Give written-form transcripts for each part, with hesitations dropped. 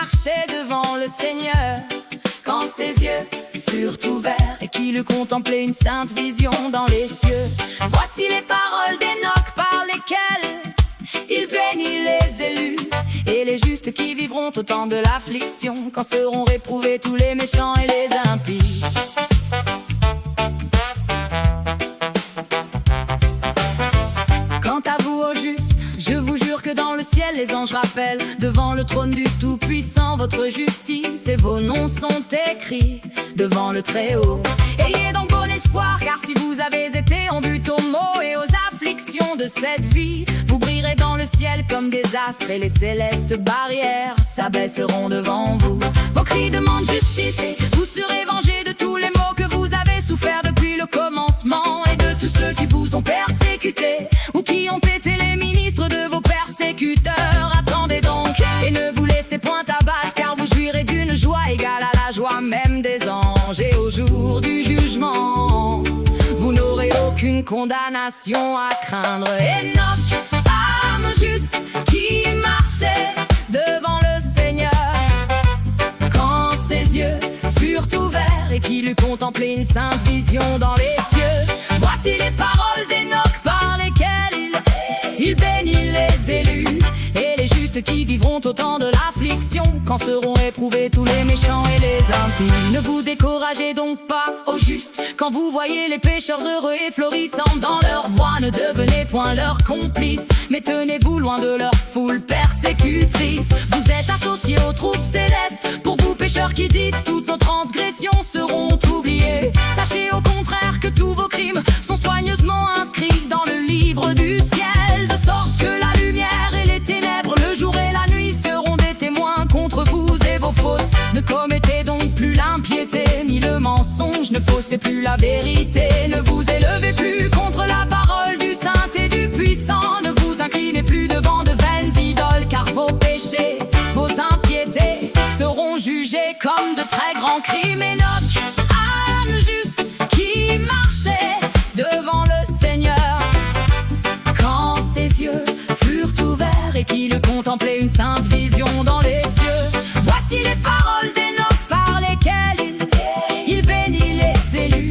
marchait devant le Seigneur, quand ses yeux furent ouverts et qu'il eut contemplé une sainte vision dans les cieux. Voici les paroles d'Enoch par lesquelles il bénit les élus et les justes qui vivront au temps de l'affliction, quand seront réprouvés tous les méchants et les impies. Quant à vous, ô justes, je vous jure que dans le ciel les anges rappellent devant le trône du Tout-Puissant votre justice, et vos noms sont écrits devant le Très-Haut. Ayez donc bon espoir, car si vous avez été en but aux maux et aux afflictions de cette vie, vous brillerez dans le ciel comme des astres, et les célestes barrières s'abaisseront devant vous. Vos cris demandent justice et vous serez vengés de tous les maux que vous avez souffert depuis le commencement, et de tous ceux qui vous ont persécutés ou qui ont été les ministres de vos persécuteurs. Attendez donc et ne vous laissez point abattre, car vous jouirez d'une joie égale à la joie même des anges. Et au jour du jugement, vous n'aurez aucune condamnation à craindre. Enoch, âme juste, qui marchait devant le Seigneur, quand ses yeux furent ouverts et qu'il eut contemplé une sainte vision dans les cieux. Voici les paroles d'Enoch par lesquelles il bénit les élus et les justes qui vivront au temps de l'affliction, quand seront éprouvés tous les méchants et les impies. Ne vous découragez donc pas, ô justes, quand vous voyez les pécheurs heureux et florissants dans leur voie. Ne devenez point leurs complices, mais tenez-vous loin de leur foule persécutrice. Vous êtes associés aux troupes célestes, pour vous pécheurs qui dites toutes nos transgressions seront oubliées. Sachez au contraire que tous vos crimes sont soigneusement inscrits dans le livre du ciel, de sorte que la lumière et les ténèbres, le jour et la nuit, seront des témoins contre vous et vos fautes. Ne commettez donc plus l'impiété ni le mensonge, ne faussez plus la vérité. Ne vous élevez plus contre la parole du Saint et du Puissant. Ne vous inclinez plus devant de vaines idoles, car vos péchés, vos impiétés seront jugés comme de très grands crimes. Enoch, âme juste, qui marchait devant le Seigneur, quand ses yeux furent ouverts et qu'il eut contemplé une sainte vision dans les cieux. Voici les paroles d'Enoch par lesquelles il bénit les élus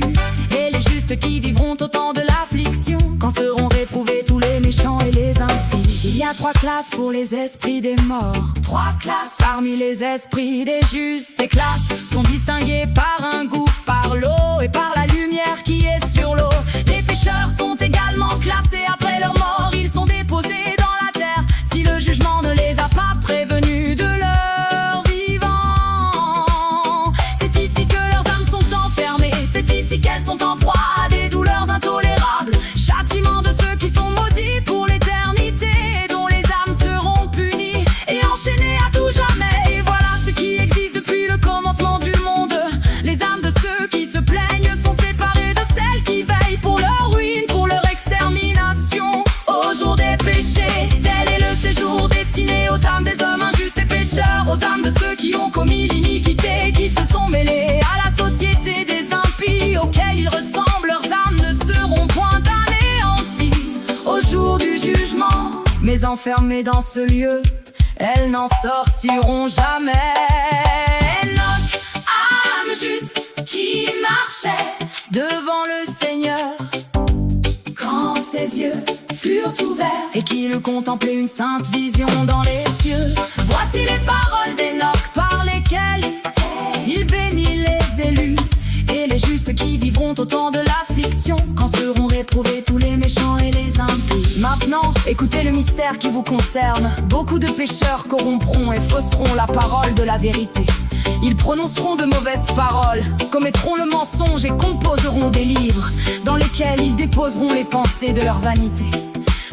et les justes qui vivront au temps de l'affliction, quand seront réprouvés tous les méchants et les impies. Il y a 3 classes pour les esprits des morts, 3 classes parmi les esprits des justes. Ces classes sont distinguées par un gouffre, par l'eau et par la lumière qui est sur l'eau. Les pécheurs sont également classés après leur mort, ils sont déposés dans la terre si le jugement ne les a pas prévenus de leur vivant. C'est ici que leurs âmes sont enfermées, c'est ici qu'elles sont en proie à des douleurs intolérables. Châtiment de ceux qui sont maudits pour l'éternité, dont les âmes seront punies et enchaînées à tout jamais. Et voilà ce qui existe depuis le commencement du monde. Les âmes de ceux qui se plaignent sont séparées de celles qui veillent pour leur ruine, pour leur extermination au jour des péchés. Tel est le séjour destiné aux âmes des hommes injustes et pécheurs, aux âmes de ceux qui ont commis l'iniquité, qui se sont mêlés à la société des impies auxquels ils ressemblent. Leurs âmes ne seront point anéanties au jour du jugement, mais enfermées dans ce lieu, elles n'en sortiront jamais. Enoch, âme juste, qui marchait devant le Seigneur, quand ses yeux furent ouverts et qu'il eut contemplé une sainte vision dans les cieux. Voici les paroles d'Enoch par lesquelles il bénit les élus et les justes qui vivront au temps de l'affliction, quand seront réprouvés tous les méchants et les impies. Maintenant, écoutez le mystère qui vous concerne. Beaucoup de pécheurs corrompront et fausseront la parole de la vérité. Ils prononceront de mauvaises paroles, commettront le mensonge et composeront des livres dans lesquels ils déposeront les pensées de leur vanité.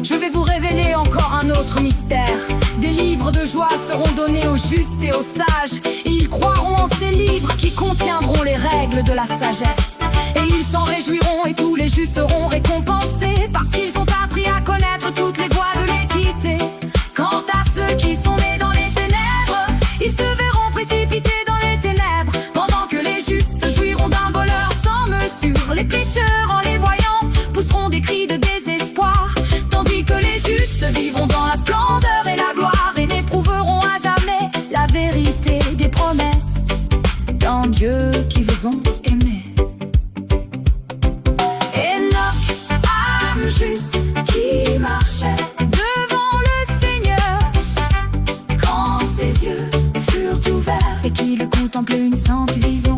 Je vais vous révéler encore un autre mystère. Des livres de joie seront donnés aux justes et aux sages, et ils croiront en ces livres qui contiendront les règles de la sagesse. Et ils s'en réjouiront et tous les justes seront récompensés, parce qu'ils ont appris à connaître toutes les voies de l'équité. Quant à ceux qui sont nés dans les ténèbres, ils se verront précipités dans les ténèbres, pendant que les justes jouiront d'un bonheur sans mesure. Les pécheurs, en les voyant, pousseront des cris de désespoir, tandis que les justes vivront dans la splendeur et la gloire et n'éprouveront à jamais la vérité. et des promesses d'un Dieu qui vous ont aimé. Enoch, âme juste, qui marchait devant le Seigneur quand ses yeux furent ouverts et qu'il contemplait une sainte vision.